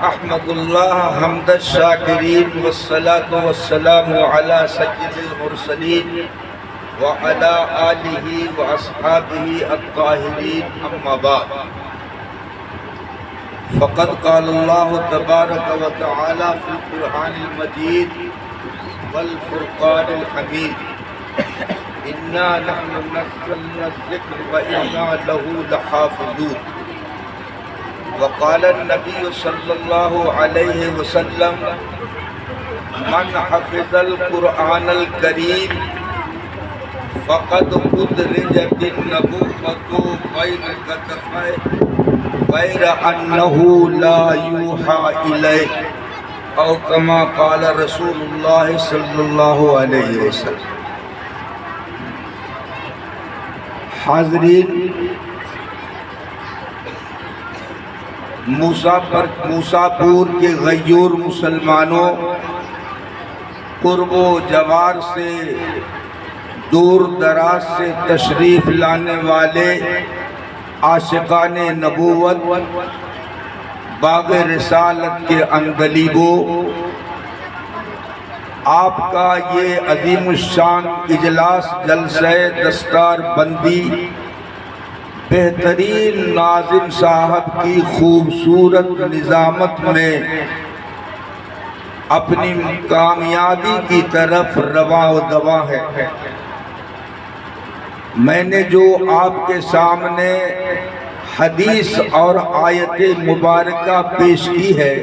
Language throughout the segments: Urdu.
احمد اللہ حمد الشاکرین والصلاة والسلام علی سید المرسلین وعلی آلہ واصحابہ الطاہرین اما بعد فقد قال اللہ تبارک و تعالی فی القرآن المجید والفرقان الحمید انا نحن نزلنا الذکر وانا له لحافظون وقال النبی صلی اللہ علیہ وسلم من حفظ القرآن الکریم فقد ادرج بالنبوۃ بین کتفیہ غیر انہ لا یوحی الیہ او کما قال رسول اللہ صلی اللہ علیہ وسلم۔ حاضرین، موسیٰ پور کے غیور مسلمانوں، قرب و جوار سے دور دراز سے تشریف لانے والے عاشقان نبوت، باغ رسالت کے اندلیبوں، آپ کا یہ عظیم الشان اجلاس جلسہ دستار بندی بہترین ناظم صاحب کی خوبصورت نظامت میں اپنی کامیابی کی طرف رواں و دواں ہے۔ میں نے جو آپ کے سامنے حدیث اور آیت مبارکہ پیش کی ہے،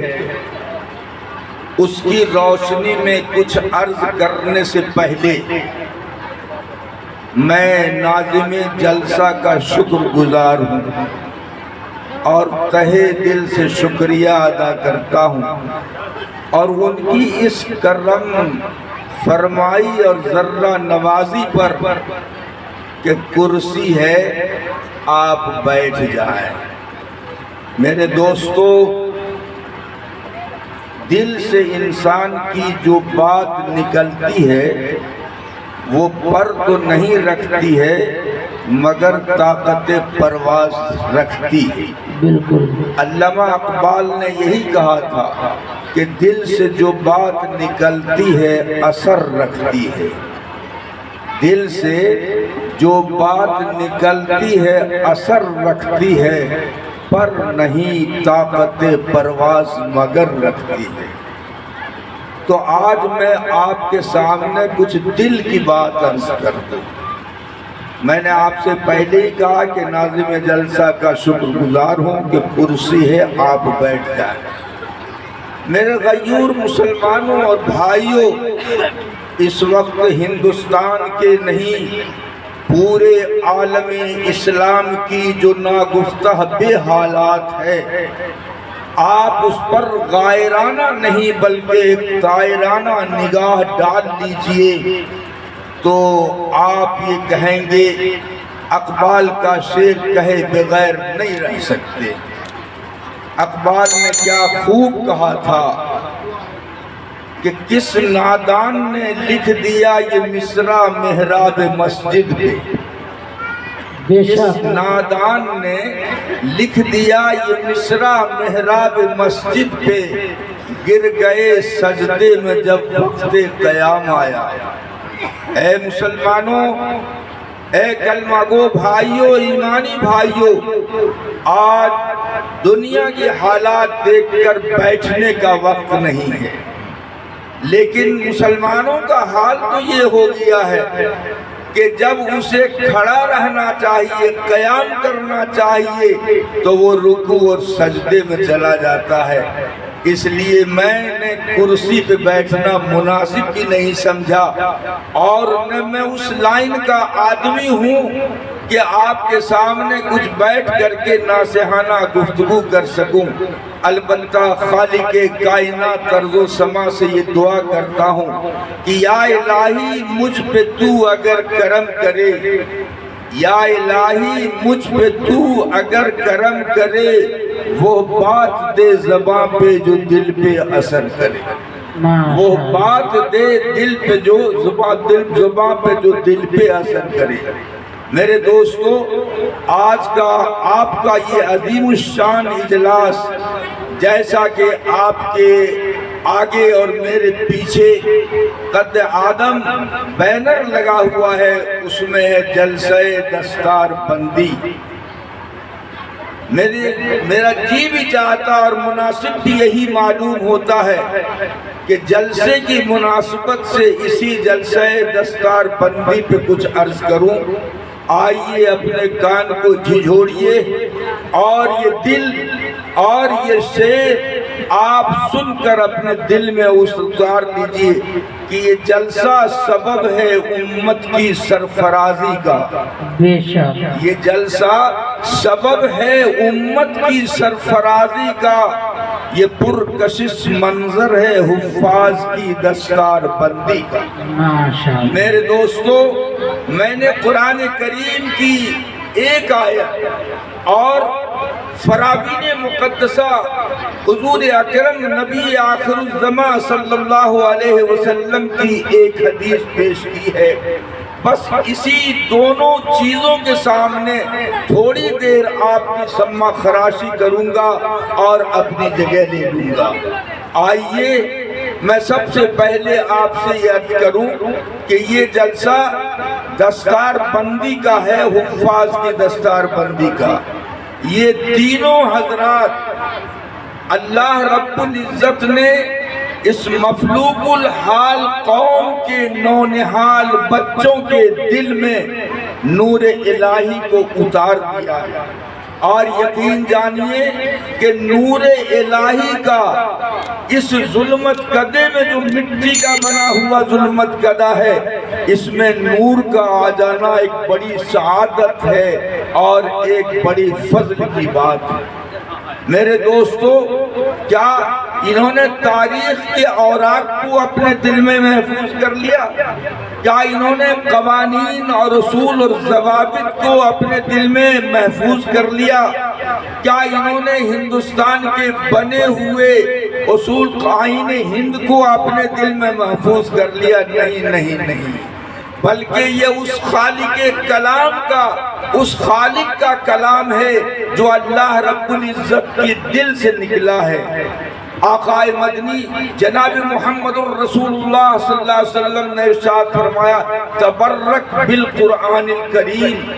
اس کی روشنی میں کچھ عرض کرنے سے پہلے میں ناظم جلسہ کا شکر گزار ہوں اور تہہ دل سے شکریہ ادا کرتا ہوں، اور ان کی اس کرم فرمائی اور ذرہ نوازی پر کہ کرسی ہے آپ بیٹھ جائیں۔ میرے دوستو، دل سے انسان کی جو بات نکلتی ہے وہ پر تو نہیں رکھتی ہے مگر طاقت پرواز رکھتی ہے۔ بالکل، علامہ اقبال نے یہی کہا تھا کہ دل سے جو بات نکلتی ہے اثر رکھتی ہے۔ دل سے جو بات نکلتی ہے اثر رکھتی ہے، پر نہیں طاقت پرواز مگر رکھتی ہے۔ تو آج میں آپ کے سامنے کچھ دل کی بات عرض کر دوں۔ میں نے آپ سے پہلے ہی کہا کہ ناظم جلسہ کا شکر گزار ہوں کہ کرسی ہے آپ بیٹھ جائیں۔ میرے غیور مسلمانوں اور بھائیوں، اس وقت ہندوستان کے نہیں پورے عالم اسلام کی جو ناگفتہ بے حالات ہے، آپ اس پر غائرانہ نہیں بلکہ ایک طائرانہ نگاہ ڈال لیجئے تو آپ یہ کہیں گے اقبال کا شعر کہے بغیر نہیں رہ سکتے۔ اقبال نے کیا خوب کہا تھا کہ کس نادان نے لکھ دیا یہ مصرع محراب مسجد پہ، کس نادان نے لکھ دیا یہ مصرع محراب مسجد پہ، گر گئے سجدے میں جب وقت قیام آیا۔ اے مسلمانوں، اے کلمہ گو بھائیوں، ایمانی بھائیوں، آج دنیا کی حالات دیکھ کر بیٹھنے کا وقت نہیں ہے، لیکن مسلمانوں کا حال تو یہ ہو گیا ہے کہ جب اسے کھڑا رہنا چاہیے، قیام کرنا چاہیے تو وہ رکوع اور سجدے میں چلا جاتا ہے۔ اس لیے میں نے کرسی پہ بیٹھنا مناسب بھی نہیں سمجھا، اور نہ میں اس لائن کا آدمی ہوں کہ آپ کے سامنے کچھ بیٹھ کر کے ناصحانہ گفتگو کر سکوں۔ البتہ خالق کائنات طرز و سما سے یہ دعا کرتا ہوں کہ یا الہی مجھ پہ تو اگر کرم کرے، یا الہی مجھ پہ تو اگر کرم کرے، وہ بات دے زباں پہ جو دل پہ اثر کرے، وہ بات دے دل پہ جو زباں پہ جو دل پہ اثر کرے۔ میرے دوستو، آج کا آپ کا یہ عظیم الشان اجلاس جیسا کہ آپ کے آگے اور میرے پیچھے قد آدم بینر لگا ہوا ہے، اس میں ہے جلسہ دستار بندی۔ میرا جی بھی چاہتا اور مناسب بھی یہی معلوم ہوتا ہے کہ جلسے کی مناسبت سے اسی جلسہ دستار بندی پہ کچھ عرض کروں۔ آئیے اپنے کان کو جھنجھوڑیے اور یہ دل اور یہ شعر آپ سن کر اپنے دل میں اتار لیجئے کہ یہ جلسہ سبب ہے امت کی سرفرازی کا۔ بے شک یہ جلسہ سبب ہے امت کی سرفرازی کا، یہ پرکشش منظر ہے حفاظ کی دستار بندی کا۔ ماشاءاللہ۔ میرے دوستو، میں نے قرآن کریم کی ایک آیت اور فراوین مقدسہ حضور اکرم نبی آخر الزمان صلی اللہ علیہ وسلم کی ایک حدیث پیش کی ہے۔ بس اسی دونوں چیزوں کے سامنے تھوڑی دیر آپ کی سمع خراشی کروں گا اور اپنی جگہ لے لوں گا۔ آئیے میں سب سے پہلے آپ سے یہ عرض کروں کہ یہ جلسہ دستار بندی کا ہے، حفاظ کی دستار بندی کا۔ یہ تینوں حضرات اللہ رب العزت نے اس مفلوق الحال قوم کے نونہال بچوں کے دل میں نور الہی کو اتار دیا ہے، اور یقین جانیے کہ نور الہی کا اس ظلمت کدے میں جو مٹی کا بنا ہوا ظلمت کدہ ہے، اس میں نور کا آ جانا ایک بڑی سعادت ہے اور ایک بڑی فضل کی بات ہے۔ میرے دوستو، کیا انہوں نے تاریخ کے اوراق کو اپنے دل میں محفوظ کر لیا؟ کیا انہوں نے قوانین اور اصول اور ضوابط کو اپنے دل میں محفوظ کر لیا؟ کیا انہوں نے ہندوستان کے بنے ہوئے اصول آئین ہند کو اپنے دل میں محفوظ کر لیا؟ نہیں نہیں نہیں، بلکہ یہ اس خالق کلام کا، اس خالق کا کلام ہے جو اللہ رب العزت کے دل سے نکلا ہے۔ آقا مدنی جناب محمد الرسول اللہ صلی اللہ علیہ وسلم نے ارشاد فرمایا، تبرک بالقرآن الکریم،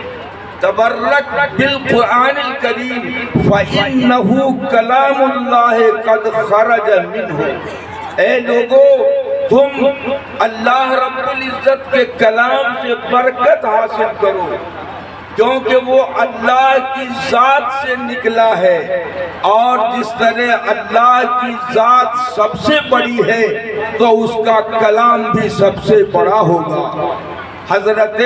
تبرک بالقرآن الکریم فإنہ کلام اللہ قد خرج منہ۔ اے لوگو، تم اللہ رب العزت کے کلام سے برکت حاصل کرو، کیونکہ وہ اللہ کی ذات سے نکلا ہے، اور جس طرح اللہ کی ذات سب سے بڑی ہے تو اس کا کلام بھی سب سے بڑا ہوگا۔ حضرت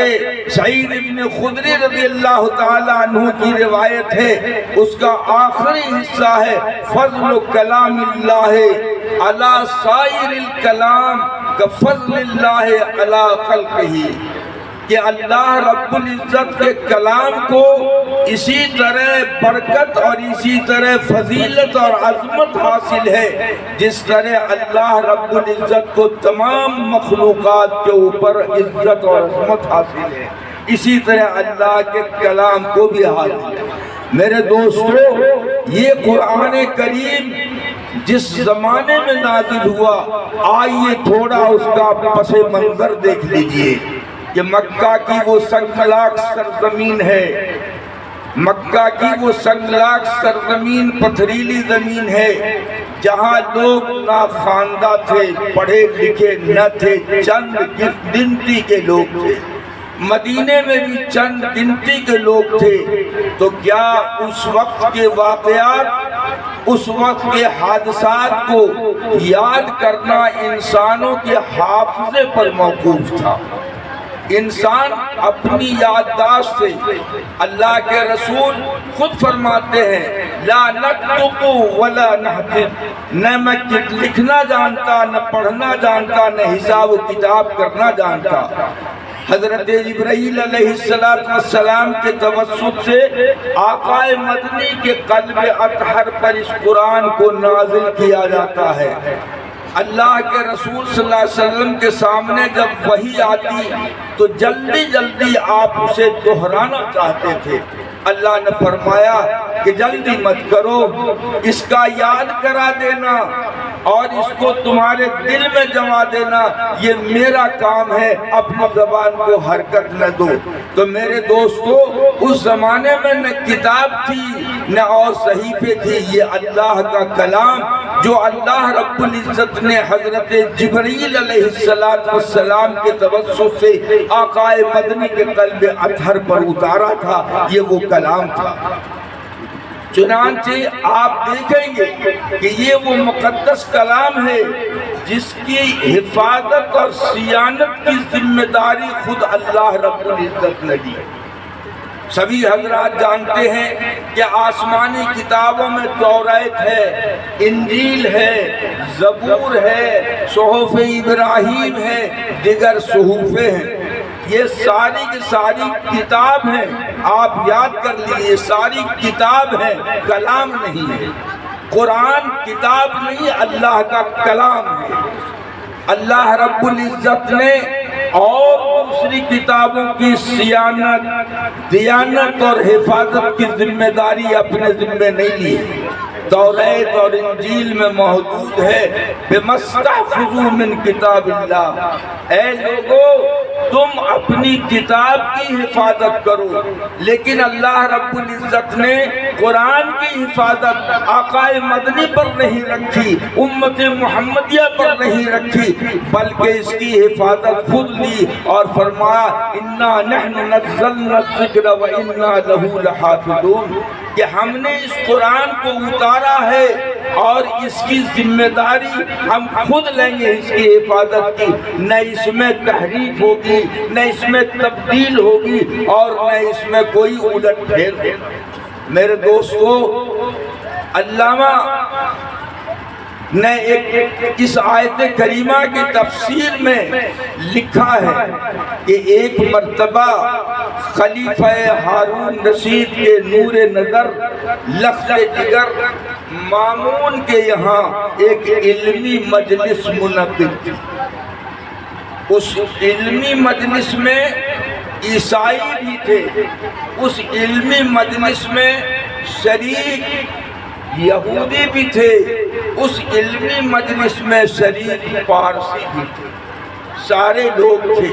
سعید بن خدری رضی اللہ تعالیٰ عنہ کی روایت ہے، اس کا آخری حصہ ہے فضل کلام اللہ علی سائر الکلام کفضل اللہ علی خلقہ، کہ اللہ رب العزت کے کلام کو اسی طرح برکت اور اسی طرح فضیلت اور عظمت حاصل ہے جس طرح اللہ رب العزت کو تمام مخلوقات کے اوپر عزت اور عظمت حاصل ہے، اسی طرح اللہ کے کلام کو بھی حاصل ہے۔ میرے دوستو، یہ قرآن کریم جس زمانے میں نازل ہوا، آئیے تھوڑا اس کا پس منظر دیکھ لیجئے کہ مکہ کی وہ سنگلاخ سرزمین ہے، مکہ کی وہ سنگلاخ سرزمین پتھریلی زمین ہے جہاں لوگ ناخواندہ تھے، پڑھے لکھے نہ تھے، چند گنتی کے لوگ تھے۔ مدینے میں بھی چند گنتی کے لوگ تھے، تو کیا اس وقت کے واقعات، اس وقت کے حادثات کو یاد کرنا انسانوں کے حافظے پر موقوف تھا؟ انسان اپنی یادداشت سے، اللہ کے رسول خود فرماتے ہیں لا نکتب ولا نحتب، نہ میں لکھنا جانتا، نہ پڑھنا جانتا، نہ حساب و کتاب کرنا جانتا۔ حضرت جبرائیل علیہ السلام کے توسط سے آقا مدنی کے قلب اطہر پر اس قرآن کو نازل کیا جاتا ہے۔ اللہ کے رسول صلی اللہ علیہ وسلم کے سامنے جب وحی آتی تو جلدی جلدی آپ اسے دہرانا چاہتے تھے۔ اللہ نے فرمایا کہ جلدی مت کرو، اس کا یاد کرا دینا اور اس کو تمہارے دل میں جما دینا، یہ میرا کام ہے، اپنی زبان کو حرکت نہ دو۔ تو میرے دوستو، اس زمانے میں نہ کتاب تھی نہ اور صحیفے تھی، یہ اللہ کا کلام جو اللہ رب العزت نے حضرت جبرائیل علیہ السلام کے توسط سے آقا مدنی کے قلب اطہر پر اتارا تھا، یہ وہ کلام تھا۔ چنانچہ آپ دیکھیں گے کہ یہ وہ مقدس کلام ہے جس کی حفاظت اور صیانت کی ذمہ داری خود اللہ رب العزت نے دی۔ سبھی حضرات جانتے ہیں کہ آسمانی کتابوں میں توریت ہے، انجیل ہے، زبور ہے، صحف ابراہیم ہے، دیگر صحفیں ہیں۔ یہ ساری کی ساری کتاب ہیں، آپ یاد کر لیجیے، ساری کتاب ہے، کلام نہیں ہے۔ قرآن کتاب نہیں، اللہ کا کلام ہے۔ اللہ رب العزت نے اور دوسری کتابوں کی صیانت، دیانت اور حفاظت کی ذمہ داری اپنے ذمہ نہیں لی۔ توریت اور انجیل میں موجود ہے بِمَسْتَحْفِظُوا مِنْ کتاب اللہ، اے لوگو تم اپنی کتاب کی حفاظت کرو، لیکن اللہ رب العزت نے قرآن کی حفاظت آقا مدنی پر نہیں رکھی، امت محمدیہ پر نہیں رکھی، بلکہ اس کی حفاظت خود لی اور فرمایا اِنَّا نَحْنُ نَزَّلْنَا الذِّكْرَ وَإِنَّا لَهُ لَحَافِظُونَ، کہ ہم نے اس قرآن کو اتارا ہے اور اس کی ذمہ داری ہم خود لیں گے، اس کی حفاظت کی، نہ اس میں تحریف ہوگی، نہ اس میں تبدیل ہوگی اور نہ اس میں کوئی الٹ پھیر ہوگی۔ میرے دوستو، علامہ نے اس آیت کریمہ کی تفسیر میں لکھا ہے کہ ایک مرتبہ خلیفہ ہارون رشید کے نور نظر لخت جگر مامون کے یہاں ایک علمی مجلس منعقد تھی۔ اس علمی مجلس میں عیسائی بھی تھے، اس علمی مجلس میں شریک یہودی بھی تھے، اس علمی مجلس میں شریک پارسی بھی تھے، سارے لوگ تھے۔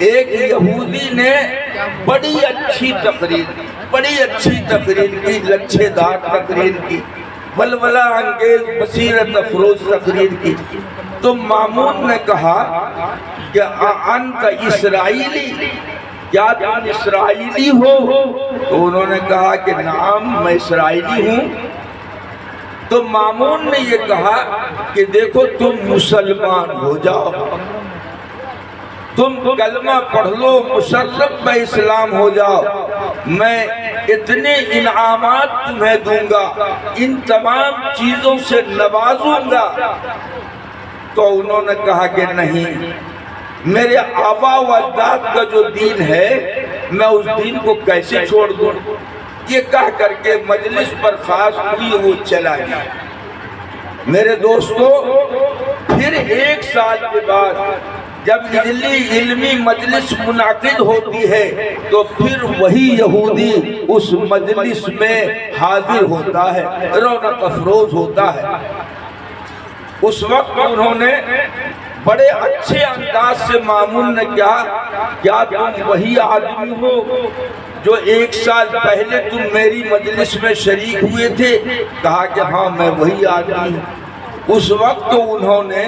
ایک یہودی نے بڑی اچھی تقریر کی، لچھے دار تقریر کی، ولولہ انگیز بصیرت افروز تقریر کی۔ تو مامون نے کہا کہ انت اسرائیلی، کیا تم اسرائیلی ہو؟ تو انہوں نے کہا کہ نعم میں اسرائیلی ہوں۔ تو مامون نے یہ کہا کہ دیکھو تم مسلمان ہو جاؤ، تم کلمہ پڑھ لو، مسلم میں اسلام ہو جاؤ، میں اتنے انعامات تمہیں دوں گا، ان تمام چیزوں سے نوازوں گا۔ تو انہوں نے کہا کہ نہیں، میرے آبا و اجداد کا جو دین ہے میں اس دین کو کیسے چھوڑ دوں؟ یہ کہہ کر کے مجلس پر خاص ہوئی، وہ چلا گیا۔ میرے دوستو، پھر ایک سال کے بعد جب علمی مجلس منعقد ہوتی ہے تو پھر وہی یہودی اس مجلس میں حاضر ہوتا ہے، رونق افروز ہوتا ہے۔ اس وقت انہوں نے بڑے اچھے انداز سے مامون نے کیا تم وہی آدمی ہو جو ایک سال پہلے تم میری مجلس میں شریک ہوئے تھے؟ کہا کہ ہاں میں وہی آدمی ہوں۔ اس وقت انہوں نے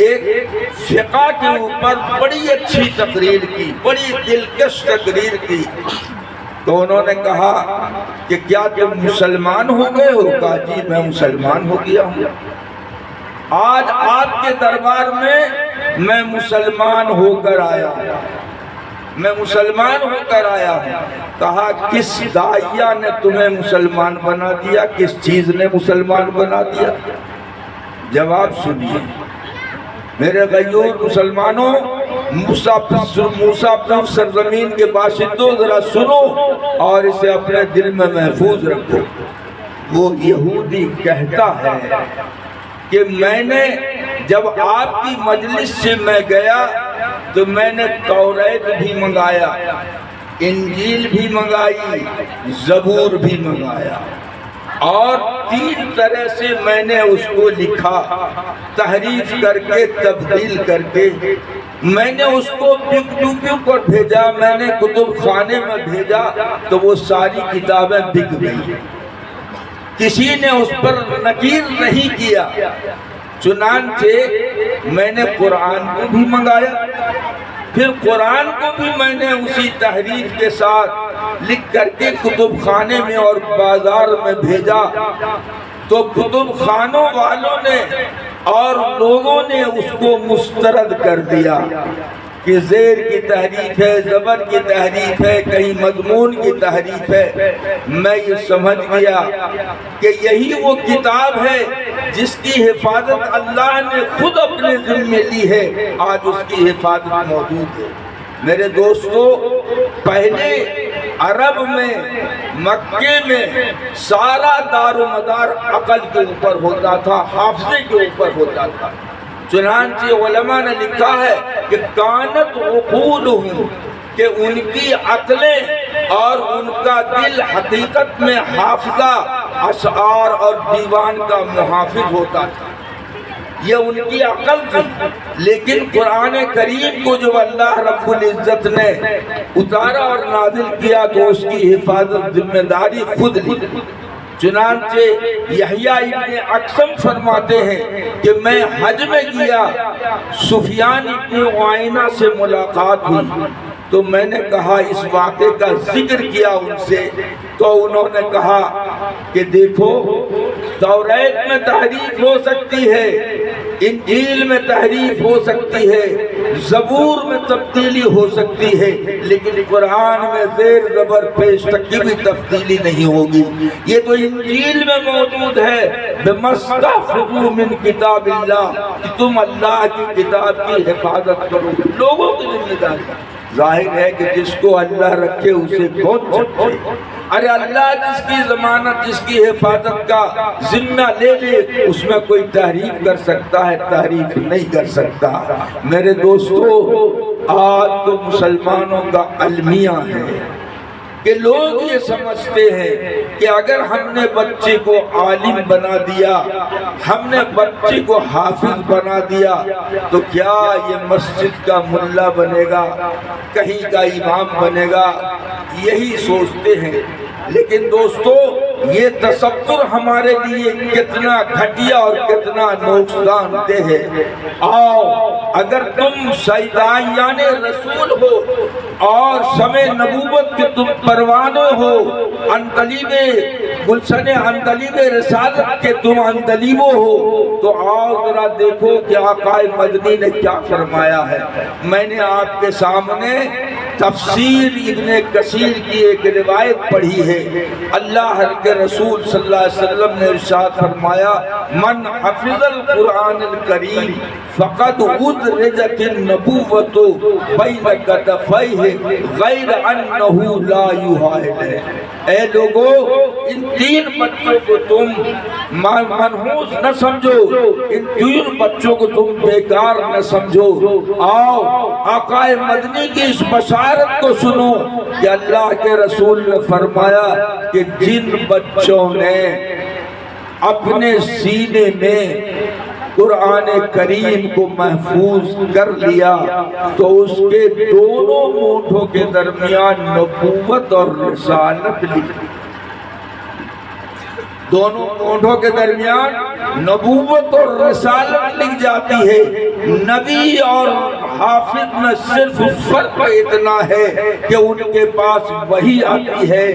ایک فقہ کے اوپر بڑی اچھی تقریر کی، بڑی دلکش تقریر کی۔ تو انہوں نے کہا کہ کیا تم مسلمان ہو گئے ہو؟ کہا جی میں مسلمان ہو گیا ہوں، آج آپ کے دربار میں مسلمان ہو کر آیا ہوں، میں مسلمان ہو کر آیا ہوں۔ کہا کس داعیہ نے تمہیں مسلمان بنا دیا، کس چیز نے مسلمان بنا دیا؟ جواب سنیے میرے غیور مسلمانوں، موسیٰ پر سرزمین کے باشندوں، ذرا سنو اور اسے اپنے دل میں محفوظ رکھو۔ وہ یہودی کہتا ہے کہ میں نے جب آپ کی مجلس سے میں گیا تو میں نے توریت بھی منگایا، انجیل بھی منگائی، زبور بھی منگایا، اور 3 طرح سے میں نے اس کو لکھا، تحریف کر کے، تبدیل کر کے۔ میں نے اس کو بک پر بھیجا، میں نے کتب خانے میں بھیجا تو وہ ساری کتابیں بک گئی، کسی نے اس پر نکیر نہیں کیا۔ چنانچہ میں نے قرآن کو بھی منگایا، پھر قرآن کو بھی میں نے اسی تحریف کے ساتھ لکھ کر کے کتب خانے میں اور بازار میں بھیجا، تو کتب خانوں والوں نے اور لوگوں نے اس کو مسترد کر دیا کہ زیر کی تحریف ہے، زبر کی تحریف ہے، کہیں مضمون کی تحریف ہے۔ میں یہ سمجھ گیا کہ یہی وہ کتاب ہے جس کی حفاظت اللہ نے خود اپنے ذمہ لی ہے، آج اس کی حفاظت موجود ہے۔ میرے دوستو، پہلے عرب میں، مکے میں سارا دار و مدار عقل کے اوپر ہوتا تھا، حافظے کے اوپر ہوتا تھا۔ چنانچہ علماء نے لکھا ہے کہ کانت عقولہم، کہ ان کی عقلیں اور ان کا دل حقیقت میں حافظہ، اشعار اور دیوان کا محافظ ہوتا تھا، یہ ان کی عقل تھی۔ لیکن قرآن کریم کو جو اللہ رب العزت نے اتارا اور نازل کیا تو اس کی حفاظت ذمہ داری خود لی۔ چنانچہ یحییٰ ابن اقسم فرماتے ہیں کہ میں حج میں گیا، سفیان ابن عیینہ سے ملاقات ہوئی تو میں نے کہا، اس واقعے کا ذکر کیا ان سے، تو انہوں نے کہا کہ دیکھو، توریت میں تحریف ہو سکتی ہے، انجیل میں تحریف ہو سکتی ہے، زبور میں تبدیلی ہو سکتی ہے، لیکن قرآن میں زیر زبر پیش تک کی بھی تبدیلی نہیں ہوگی۔ یہ تو انجیل میں موجود ہے، بِمَسْتَحْفِظُوا مِنْ کتاب اللہ، کہ تم اللہ کی کتاب کی حفاظت کرو، لوگوں کی ذمہ داری۔ ظاہر ہے کہ جس کو اللہ رکھے اسے کون چھوڑے؟ ارے اللہ جس کی ضمانت، جس کی حفاظت کا ذمہ لے لے، اس میں کوئی تحریف کر سکتا ہے؟ تحریف نہیں کر سکتا۔ میرے دوستو، آج تو مسلمانوں کا المیہ ہے کہ لوگ یہ سمجھتے ہیں کہ اگر ہم نے بچے کو عالم بنا دیا، ہم نے بچے کو حافظ بنا دیا تو کیا یہ مسجد کا ملا بنے گا، کہیں کا امام بنے گا، یہی سوچتے ہیں۔ لیکن دوستو، یہ تصور ہمارے لیے کتنا گھٹیا اور کتنا نقصان دہ ہے۔ آؤ، اگر تم شیدائیان رسول ہو اور شمع نبوت کے تم پروانے ہو، عندلیب گلشن عندلیب رسالت کے تم عندلیبو ہو، تو آؤ ذرا دیکھو کہ آقا مدنی نے کیا فرمایا ہے۔ میں نے آپ کے سامنے تفسیر ابن کثیر کی ایک روایت پڑھی ہے۔ اللہ کے رسول صلی اللہ علیہ وسلم نے ارشاد فرمایا، من حفظ القرآن الکریم فقد ادرجت النبوۃ بین کتفیہ غیر انہ لا یحائل۔ اے لوگو، ان 3 بچوں کو تم منحوس نہ سمجھو، ان 3 بچوں کو تم بیکار نہ سمجھو۔ آؤ آقا مدنی کی اس بشارت کو سنو کہ اللہ کے رسول نے فرمایا کہ جن بچوں نے اپنے سینے میں قرآن کریم کو محفوظ کر لیا تو اس کے دونوں ہونٹوں کے درمیان نبوت اور رسالت لکھی، دونوں ہونٹوں کے درمیان نبوت اور رسالت لکھ جاتی ہے۔ نبی اور حافظ میں صرف فرق اتنا ہے کہ ان کے پاس وحی آتی ہے،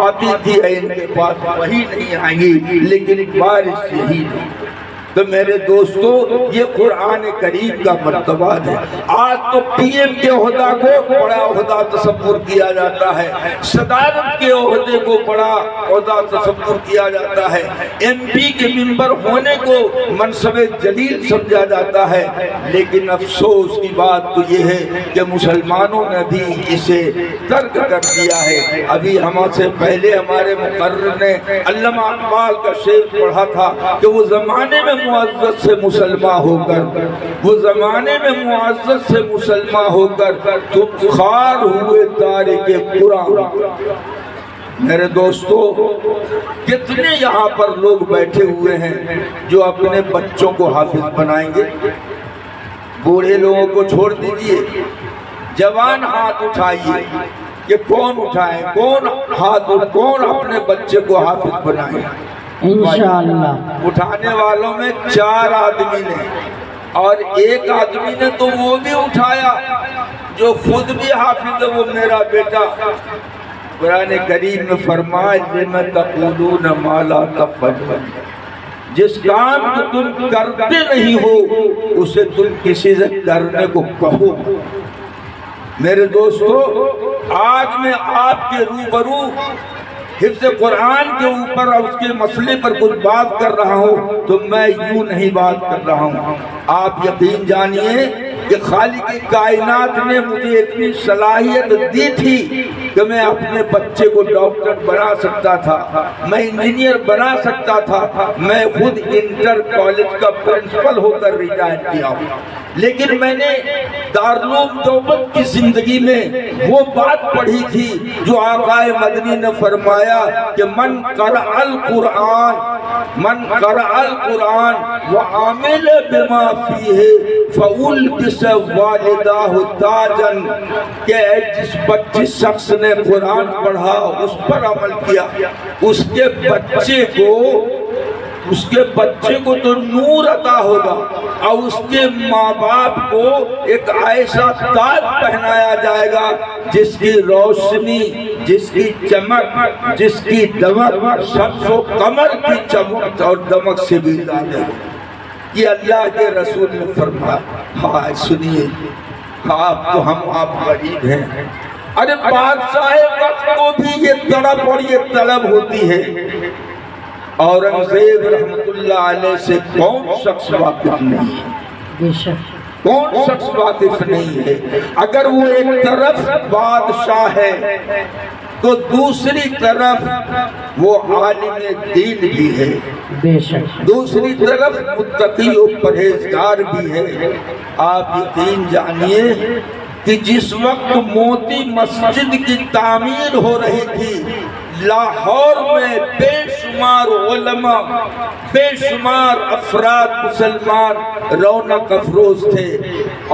آتی تھی، ان کے پاس وحی نہیں آئیں گی، لیکن بارش یہی نہیں۔ تو میرے دوستو، یہ قرآن کریم کا مرتبہ ہے۔ آج تو پی ایم کے عہدہ کو بڑا عہدہ تصور کیا جاتا ہے، صدارت کے عہدے کو بڑا عہدہ تصور کیا جاتا ہے، ایم پی کے ممبر ہونے کو منصب جلیل سمجھا جاتا ہے۔ لیکن افسوس کی بات تو یہ ہے کہ مسلمانوں نے بھی اسے ترک کر دیا ہے۔ ابھی ہم سے پہلے ہمارے مقرر نے علامہ اقبال کا شعر پڑھا تھا کہ وہ زمانے میں معزز سے مسلمان ہو کر، وہ زمانے میں معزز سے مسلمان ہو کر تم خوار ہوئے تارک قرآن۔ میرے دوستو، کتنے یہاں پر لوگ بیٹھے ہوئے ہیں جو اپنے بچوں کو حافظ بنائیں گے؟ بوڑھے لوگوں کو چھوڑ دیجئے، جوان ہاتھ اٹھائیے کہ کون اٹھائیں، کون اپنے بچے کو حافظ بنائیں؟ انشاءاللہ اٹھانے والوں میں 4 آدمی نے، اور ایک آدمی نے تو وہ بھی اٹھایا جو خود بھی حافظ ہے، وہ میرا بیٹا۔ قرآن کریم میں فرمایا لِمَ تَقُولُونَ مَا لَا تَفْعَلُونَ، جس کام کو تم کرتے نہیں ہو اسے تم کسی سے کرنے کو کہو۔ میرے دوستو، آج میں آپ کے روبرو حفظ قرآن کے اوپر اور اس کے مسئلے پر کچھ بات کر رہا ہوں تو میں یوں نہیں بات کر رہا ہوں۔ آپ یقین جانیے کہ خالق کائنات نے مجھے اتنی صلاحیت دی تھی کہ میں اپنے بچے کو ڈاکٹر بنا سکتا تھا، میں انجینئر بنا سکتا تھا، میں خود انٹر کالج کا پرنسپل ہو کر ریٹائر کیا ہوں، لیکن میں نے دارالعلوم دیوبند کی زندگی میں وہ بات پڑھی تھی جو آقا مدنی نے فرمایا کہ من قرأ القرآن وعمل بما فیہ فَأُلْبِسَ وَالِدَاهُ تَاجًا، کہ جس شخص نے قرآن پڑھا، اس پر عمل کیا، اس کے بچے کو تو نور عطا ہوگا، اور اس کے ماں باپ کو ایک ایسا تاج پہنایا جائے گا جس کی روشنی، جس کی چمک، جس کی دمک شمس و قمر کی چمک اور دمک سے بھی زیادہ ہے۔ یہ اللہ کے رسول نے فرمایا۔ ہاں سنیے، آپ غریب ہیں، ارے بادشاہ وقت کو بھی یہ تڑپ اور یہ طلب ہوتی ہے۔ اورنگزیب رحمت اللہ علیہ سے کون شخص واقف نہیں ہے؟ کون شخص واقف نہیں ہے؟ اگر وہ ایک طرف بادشاہ ہے تو دوسری طرف وہ عالم دین بھی ہے، دوسری طرف متقی و پرہیزگار بھی ہے۔ آپ یقین جانیے کہ جس وقت موتی مسجد کی تعمیر ہو رہی تھی، لاہور میں بے شمار علماء، بے شمار افراد مسلمان رونق افروز تھے۔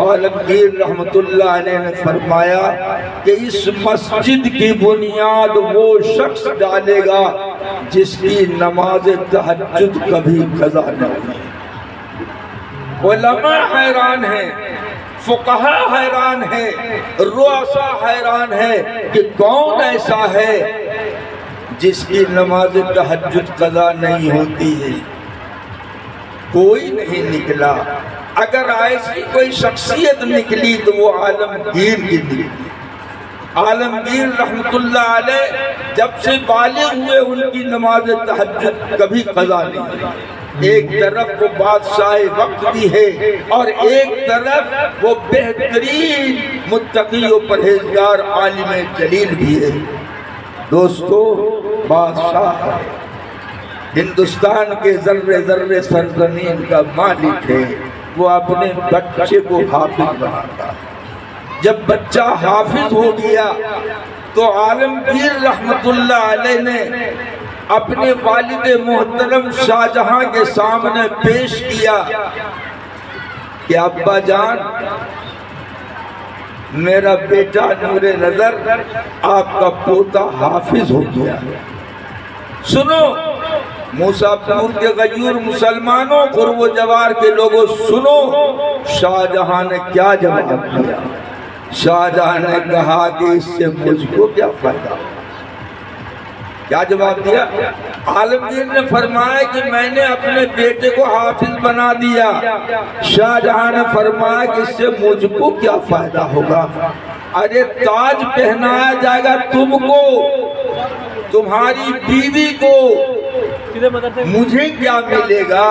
عالمگیر رحمت اللہ علیہ نے فرمایا کہ اس مسجد کی بنیاد وہ شخص ڈالے گا جس کی نماز تہجد کبھی قضا نہ ہوئی۔ علماء حیران ہیں، فقہاء حیران ہیں، رؤساء حیران ہیں کہ کون ایسا ہے جس کی نماز تہجد قضا نہیں ہوتی ہے۔ کوئی نہیں نکلا۔ اگر ایسی کوئی شخصیت نکلی تو وہ عالمگیر کی نکلی۔ عالمگیر رحمت اللہ علیہ جب سے بالغ ہوئے ان کی نماز تہجد کبھی قضا نہیں ہوئی۔ ایک طرف وہ بادشاہ وقت بھی ہے اور ایک طرف وہ بہترین متقی و پرہیزگار عالم جلیل بھی ہے۔ دوستو، بادشاہ ہندوستان کے ذرے ذرے سرزمین کا مالک ہے، وہ اپنے بچے کو حافظ بناتا ہے۔ جب بچہ حافظ ہو گیا تو عالمگیر رحمت اللہ علیہ نے اپنے والد محترم شاہ جہاں کے سامنے پیش کیا کہ ابا جان، میرا بیٹا نور نظر آپ کا پوتا حافظ ہو گیا۔ سنو موسیٰ پور کے غیور مسلمانوں، قرب و جوار کے لوگوں، سنو شاہ جہاں نے کیا جواب دیا۔ شاہ جہاں نے کہا کہ اس سے مجھ کو کیا فائدہ؟ کیا جواب دیا؟ عالمگیر نے فرمایا کہ میں نے اپنے بیٹے کو حافظ بنا دیا۔ شاہ جہاں نے فرمایا کہ اس سے مجھ کو کیا فائدہ ہوگا؟ ارے تاج پہنایا جائے گا تم کو، تمہاری بیوی کو، مجھے کیا ملے گا؟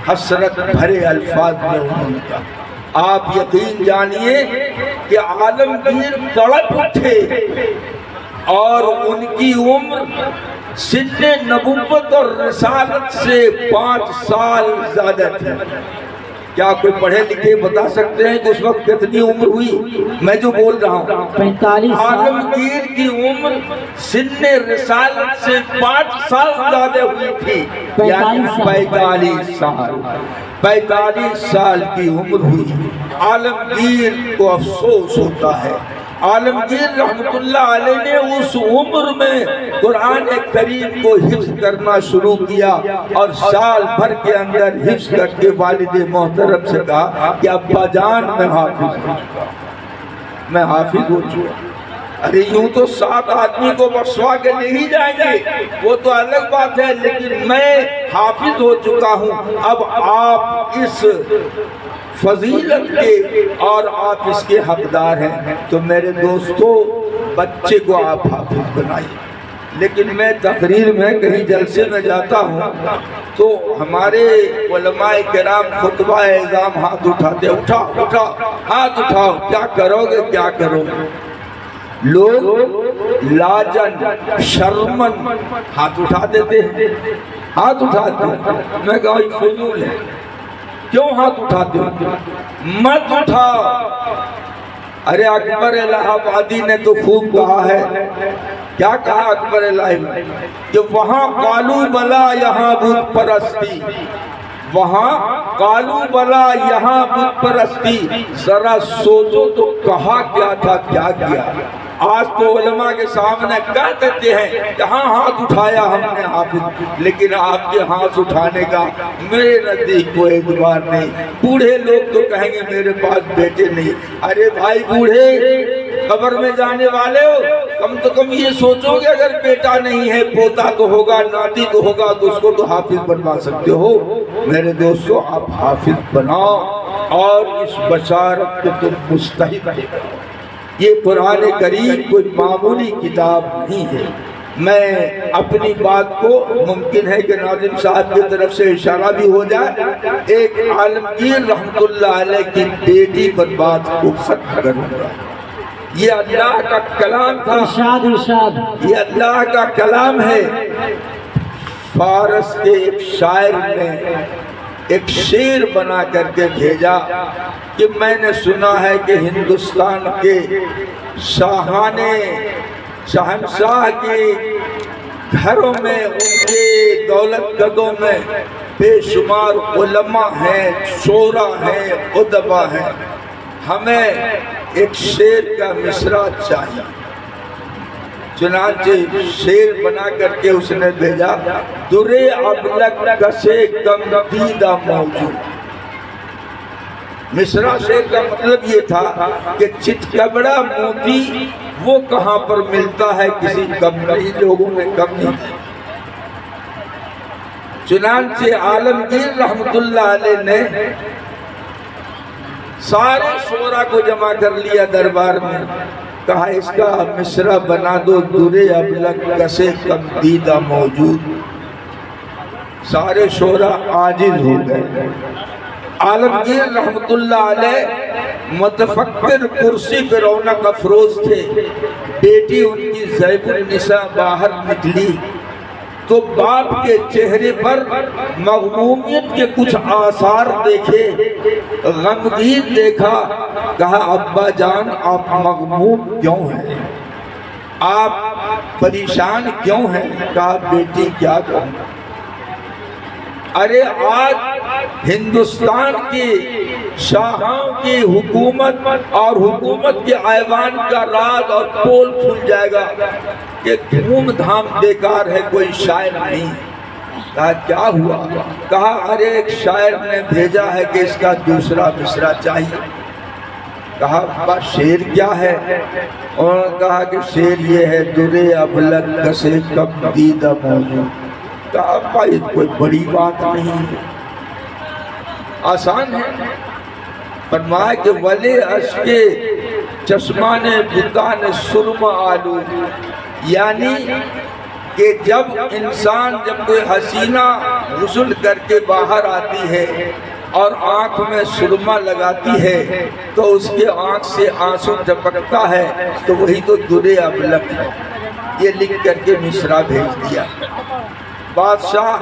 حسرت بھرے الفاظ میں انہوں نے کہا۔ آپ یقین جانیے کہ عالمگیر تڑپ اٹھے اور ان کی عمر سن نبوت اور رسالت سے 5 سال زیادہ تھی۔ کیا کوئی پڑھے لکھے بتا سکتے ہیں کہ اس وقت کتنی عمر ہوئی؟ میں جو بول رہا ہوں 45 سال۔ عالمگیر کی عمر سن رسالت سے 5 سال زیادہ ہوئی تھی، یعنی 45 سال۔ 45 سال کی عمر ہوئی۔ عالمگیر کو افسوس ہوتا ہے۔ عالمگیر رحمت اللہ علیہ نے اس عمر میں قرآن کریم کو حفظ کرنا شروع کیا اور سال بھر کے اندر حفظ کر کے والد محترم سے کہا کہ ابا جان میں حافظ ہو چکا۔ ارے یوں تو 7 آدمی کو بخشوا کے لے ہی جائیں گے، وہ تو الگ بات ہے، لیکن میں حافظ ہو چکا ہوں، اب آپ اس فضیلت کے اور آپ اس کے حقدار ہیں۔ تو میرے دوستو، بچے کو آپ حافظ بنائیے۔ لیکن میں تقریر میں کہیں جلسے میں جاتا ہوں تو ہمارے علماء کرام خطبہ اعظام ہاتھ اٹھاتے، اٹھا ہاتھ اٹھاؤ، کیا کرو گے کیا کرو گے؟ لوگ لاجن شرمن ہاتھ اٹھا دیتے ہیں، ہاتھ اٹھاتے ہیں۔ میں کہا یہ فضول ہے، کیوں ہاتھ اٹھاتے ہو؟ مت اٹھاؤ۔ ارے اکبر الہ آبادی نے تو خوب کہا ہے، کیا کہا اکبر الہ آبادی؟ کہ وہاں قالو بلا یہاں بت پرستی، وہاں قالو بلا یہاں بت پرستی، ذرا سوچو تو کہا کیا تھا کیا کیا۔ آج تو علماء کے سامنے کہہ دیتے ہیں کہ ہاں ہاتھ اٹھایا ہم نے حافظ، لیکن آپ کے ہاتھ اٹھانے کا میرے نزدیک کوئی اعتبار نہیں۔ بوڑھے لوگ تو کہیں گے میرے پاس بیٹے نہیں۔ ارے بھائی بوڑھے، قبر میں جانے والے ہو، کم تو کم یہ سوچو کہ اگر بیٹا نہیں ہے، پوتا تو ہوگا، ناتی تو ہوگا، تو اس کو تو حافظ بنوا سکتے ہو۔ میرے دوستو، آپ حافظ بناؤ اور اس بشارت کے تم مستحق ہے۔ یہ قرآن کریم کوئی معمولی کتاب نہیں ہے۔ میں اپنی بات کو، ممکن ہے کہ ناظم صاحب کی طرف سے اشارہ بھی ہو جائے، ایک عالمگیر رحمت اللہ علیہ کی بیٹی پر بات کو ختم کروں گا۔ یہ اللہ کا کلام تھا، ارشاد۔ یہ اللہ کا کلام ہے۔ فارس کے ایک شاعر نے ایک شعر بنا کر کے بھیجا کہ میں نے سنا ہے کہ ہندوستان کے شہنشاہ کے گھروں میں، ان کے دولت گدوں میں بے شمار علماء ہیں، شعراء ہیں، ادبا ہیں۔ ہمیں ایک شعر کا مصرع چاہیے۔ چنانچہ شعر بنا کر کے اس نے بھیجا، درے ابلک کسے کم دیدہ موجود۔ مصرع شعر کا مطلب یہ تھا کہ چتکبڑا موتی وہ کہاں پر ملتا ہے کسی کم نہیں، لوگوں میں کم نہیں۔ چنانچہ عالمگیر رحمت اللہ علیہ نے سارے شعراء کو جمع کر لیا دربار میں، کہا اس کا مصرع بنا دو، درے ابلک کسے کم دیدہ موجود۔ سارے شعراء عاجز ہو گئے۔ عالمگیر رحمت اللہ علیہ متفکر، کرسی پہ رونق افروز تھے۔ بیٹی ان کی زیب النساء باہر نکلی تو باپ کے چہرے پر مغمومیت کے کچھ آثار دیکھے، غمگین دیکھا۔ کہا ابا جان آپ مغموم کیوں ہیں، آپ پریشان کیوں ہیں؟ کہا بیٹی کیا کہوں، ارے آج ہندوستان کی شاہوں کی حکومت اور حکومت کے ایوان کا راز اور پول کھل جائے گا کہ دھوم دھام بیکار ہے، کوئی شاعر نہیں۔ کہا کیا ہوا؟ کہا ارے ایک شاعر نے بھیجا ہے کہ اس کا دوسرا مصرع چاہیے۔ کہا ابا شعر کیا ہے؟ انہوں نے کہا کہ شعر یہ ہے، درے ابلک کسے کم دیدہ موجود۔ کہا ابا یہ کوئی بڑی بات نہیں ہے، آسان ہے۔ فرمایا کہ ولے اشکے چشمان بتان سرما آلو، یعنی کہ جب کوئی حسینہ غسل کر کے باہر آتی ہے اور آنکھ میں سرما لگاتی ہے تو اس کے آنکھ سے آنسو ٹپکتا ہے، تو وہی تو درے ابلک ہے۔ یہ لکھ کر کے مصرع بھیج دیا۔ بادشاہ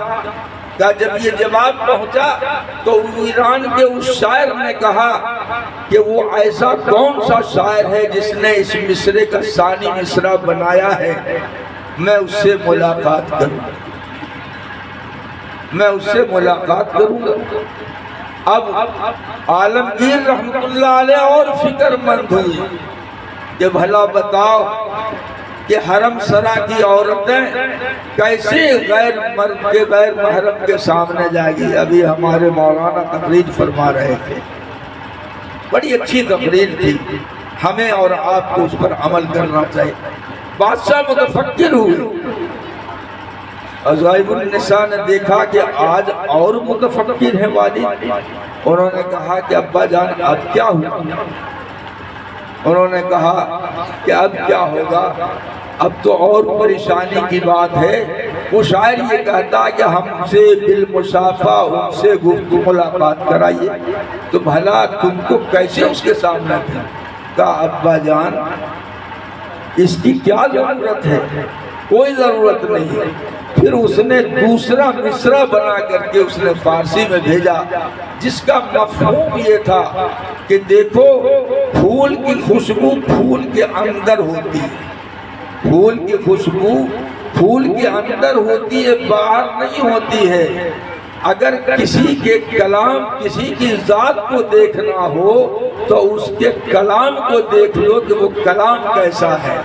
کا جب یہ جواب پہنچا تو ایران کے اس شاعر نے کہا کہ وہ ایسا کون سا شاعر ہے جس نے اس مصرعے کا ثانی مصرع بنایا ہے، میں اس سے ملاقات کروں، میں اس سے ملاقات کروں گا۔ اب عالمگیر رحمت اللہ علیہ اور فکر مند ہوئی کہ بھلا بتاؤ کہ حرم سرا کی عورتیں کیسے غیر مرد کے غیر محرم کے سامنے جائے گی۔ ابھی ہمارے مولانا تقریر فرما رہے تھے، بڑی اچھی تقریر تھی، ہمیں اور آپ کو اس پر عمل کرنا چاہیے۔ بادشاہ متفکر ہوئے، عزائب النساء نے دیکھا کہ آج اور متفکر ہیں والد۔ انہوں نے کہا کہ ابا جان اب کیا ہوا؟ انہوں نے کہا کہ اب کیا ہوگا، اب تو اور پریشانی کی بات ہے۔ وہ شاعر یہ کہتا کہ ہم سے بالمصافہ ان سے گفتگو ملاقات کرائیے، تو بھلا تم کو کیسے اس کے سامنے تھا؟ کہا ابا جان اس کی کیا ضرورت ہے، کوئی ضرورت نہیں ہے۔ پھر اس نے دوسرا مصرع بنا کر کے اس نے فارسی میں بھیجا، جس کا مفہوم یہ تھا کہ دیکھو پھول کی خوشبو پھول کے اندر ہوتی ہے، پھول کی خوشبو پھول کے اندر ہوتی ہے، باہر نہیں ہوتی ہے۔ اگر کسی کے کلام کسی کی ذات کو دیکھنا ہو تو اس کے کلام کو دیکھ لو کہ وہ کلام کیسا ہے۔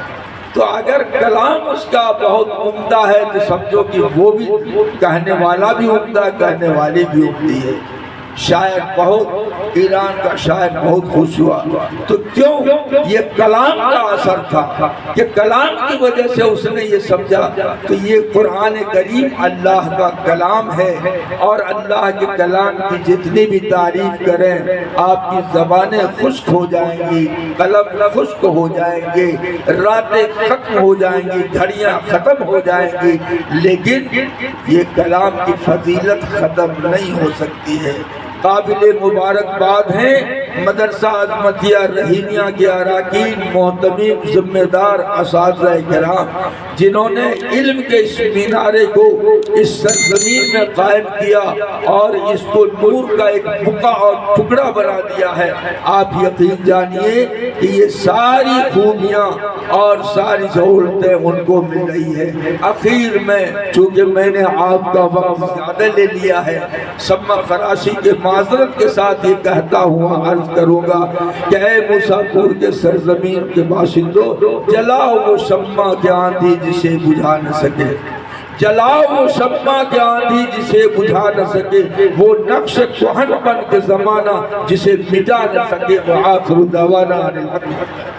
تو اگر کلام اس کا بہت عمدہ ہے تو سمجھو کہ وہ بھی کہنے والا بھی عمدہ، کہنے والی بھی عمدی ہے۔ شاعر بہت، ایران کا شاعر بہت خوش ہوا۔ تو کیوں؟ یہ کلام کا اثر تھا کہ کلام کی وجہ سے اس نے یہ سمجھا کہ یہ قرآن کریم اللہ کا کلام ہے، اور اللہ کے کلام کی جتنی بھی تعریف کریں آپ کی زبانیں خشک ہو جائیں گی، قلم خشک ہو جائیں گے، راتیں ختم ہو جائیں گی، گھڑیاں ختم ہو جائیں گی، لیکن یہ کلام کی فضیلت ختم نہیں ہو سکتی ہے۔ قابل مبارکباد ہیں مدرسہ عظمتیہ رحیمیہ کے اراکین، محتمین، ذمہ دار اساتذہ کرام، جنہوں نے علم کے اس مینارے کو اس سرزمین میں قائم کیا اور اس کو نور کا ایک بقعہ اور ٹکڑا بنا دیا ہے۔ آپ یقین جانیے کہ یہ ساری خوبیاں اور ساری سہولتیں ان کو مل رہی ہے۔ اخیر میں چونکہ میں نے آپ کا وقت زیادہ لے لیا ہے، سما فراسی کے معذرت کے ساتھ یہ کہتا ہوا عرض کروں گا کہ اے موسیٰ پور کے سرزمین کے باشندوں، جلاؤ وہ شمع کے آندھی جسے بجھا نہ سکے، جلاؤ وہ شمع کے آندھی جسے بجھا نہ سکے، وہ نقش کہن بن کے زمانہ جسے مٹا نہ سکے۔ وآخر دعوانا الحمد للہ۔